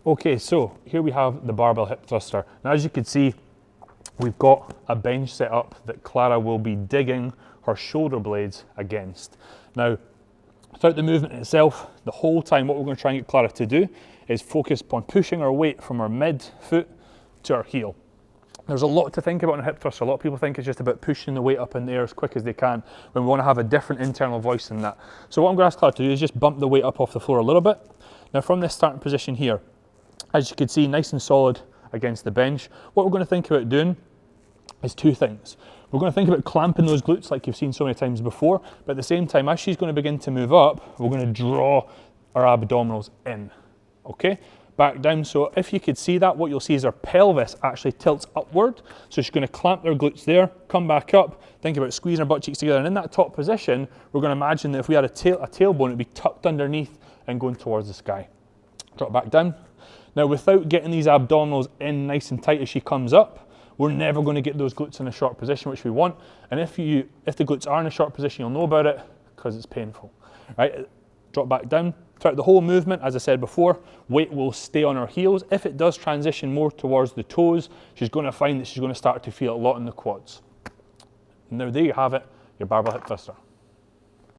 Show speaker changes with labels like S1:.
S1: Okay, so here we have the barbell hip thruster. Now, as you can see, we've got a bench set up that Clara will be digging her shoulder blades against. Now, throughout the movement itself, the whole time, what we're going to try and get Clara to do is focus on pushing her weight from her mid foot to her heel. There's a lot to think about in a hip thruster. A lot of people think it's just about pushing the weight up in the air as quick as they can, when we want to have a different internal voice than that. So what I'm going to ask Clara to do is just bump the weight up off the floor a little bit. Now, from this starting position here, as you can see, nice and solid against the bench, what we're going to think about doing is two things. We're going to think about clamping those glutes like you've seen so many times before, but at the same time, as she's going to begin to move up, we're going to draw our abdominals in, okay? Back down. So if you could see that, what you'll see is her pelvis actually tilts upward. So she's going to clamp their glutes there, come back up, think about squeezing her butt cheeks together. And in that top position, we're going to imagine that if we had a tailbone, it'd be tucked underneath and going towards the sky. Drop back down. Now, without getting these abdominals in nice and tight as she comes up, we're never going to get those glutes in a short position, which we want. And if the glutes are in a short position, you'll know about it because it's painful, right? Drop back down. Throughout the whole movement, as I said before, weight will stay on her heels. If it does transition more towards the toes, she's going to find that she's going to start to feel a lot in the quads. Now, there you have it, your barbell hip thruster.